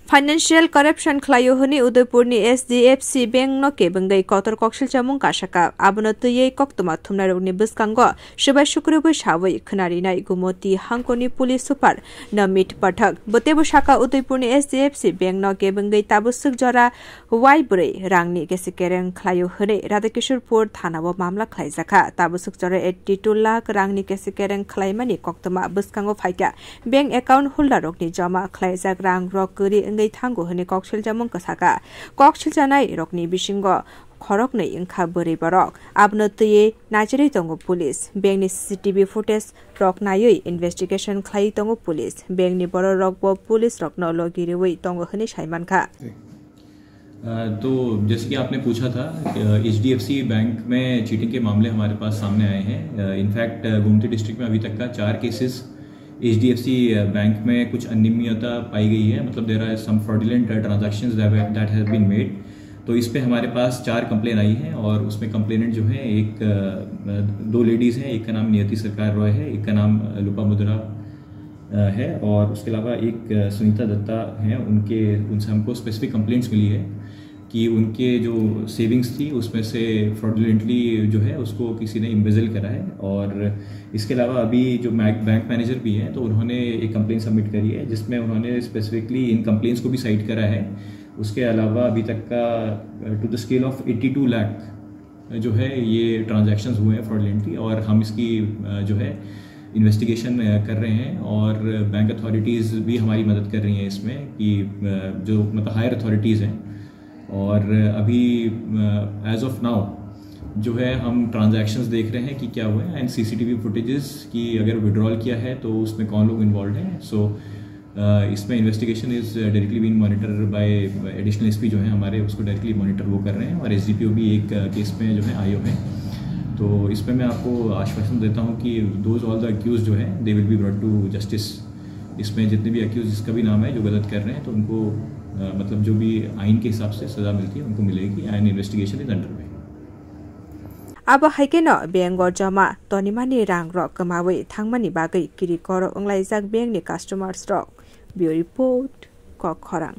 Financial corruption खलायो हनी उदयपुरनि SDFC बैंक no केबंगै कतर कक्सिल चामुं काशाका आबनो तुयै कक्तमा थुमना रोगनि बसकांगो सुबाय शुक्रबो सावै खनारिनाय गुमति हांकोनि पुलिस सुपार नमित पठक बतेबो शाखा उदयपुरनि SDFC बैंक no केबंगै ताबुसुक जरा वाइ ब्रै रांनि गेसिकेरें खलायो हनै राधाकिशोरपुर थानाव मामला खलायजाखा ताबुसुक जरा 82 लाख रांनि गेसिकेरें खलायमानि कक्तमा बसकांगो फाइका बैंक एकाउंट होल्डर रोगनि जमा खलायजाक रां रकरि ngay thango hene kokshil jamung kasaka kokshil janai rokni bisingo khorok nei ingkha bori borok abno tuye najeri tongo police bank ni CCTV footage rok nayoi investigation khlai tongo police bank ni boro rok bo police rok no logiriwi tongo hene saiman kha। तो जैसे कि आपने पूछा था HDFC bank में cheating के मामले हमारे पास सामने आए हैं। इनफैक्ट गोमती डिस्ट्रिक्ट में अभी तक का 4 केसेस HDFC बैंक में कुछ अनियमितता पाई गई है, मतलब there are some fraudulent transactions that have been made. तो इस पे हमारे पास 4 कंप्लेन आई हैं और उसमें कंप्लेनेंट जो है एक 2 लेडीज़ हैं, एक का नाम नियति सरकार रॉय है, एक का नाम लुपा मुद्रा है और उसके अलावा एक सुनीता दत्ता हैं। उनसे हमको स्पेसिफिक कंप्लेंट्स मिली है कि उनके जो सेविंग्स थी उसमें से फ्रॉडुलेंटली जो है उसको किसी ने इम्बेजल करा है। और इसके अलावा अभी जो बैंक मैनेजर भी हैं तो उन्होंने एक कंप्लेंट सबमिट करी है जिसमें उन्होंने स्पेसिफिकली इन कंप्लेंट्स को भी साइट करा है। उसके अलावा अभी तक का to the scale of 82 lakh जो है ये ट्रांजैक्शंस हुए हैं फ्रॉडुलेंटली और हम इसकी जो है इन्वेस्टिगेशन कर रहे हैं और बैंक अथॉरिटीज़ भी हमारी मदद कर रही हैं इसमें कि जो मतलब हायर अथॉरिटीज़ हैं। और अभी एज ऑफ नाउ जो है हम ट्रांजैक्शंस देख रहे हैं कि क्या हुआ है एंड CCTV फुटेजेस की अगर विड्रॉल किया है तो उसमें कौन लोग इन्वॉल्व हैं। सो इसमें investigation is directly being monitor bye additional SP जो है हमारे उसको डायरेक्टली मॉनिटर वो कर रहे हैं और SDPO भी एक केस में जो है आए हुए हैं। तो इसमें मैं आपको आश्वासन देता हूँ कि दोज ऑल द अक्यूज जो है they will be brought to justice. इसमें जितने भी अक्यूज जिसका भी नाम है जो गलत कर रहे हैं तो उनको मतलब जो भी आइन के हिसाब से सजा मिलती है उनको मिलेगी and investigation is under way. अब हाइकेनो बेंगो जमा तनिमानि रां रक कमावै थांमानि बागै किरि कर अंलाइजाक बेंकनि कास्टमार्स रक बियो रिपोर्ट क खरां।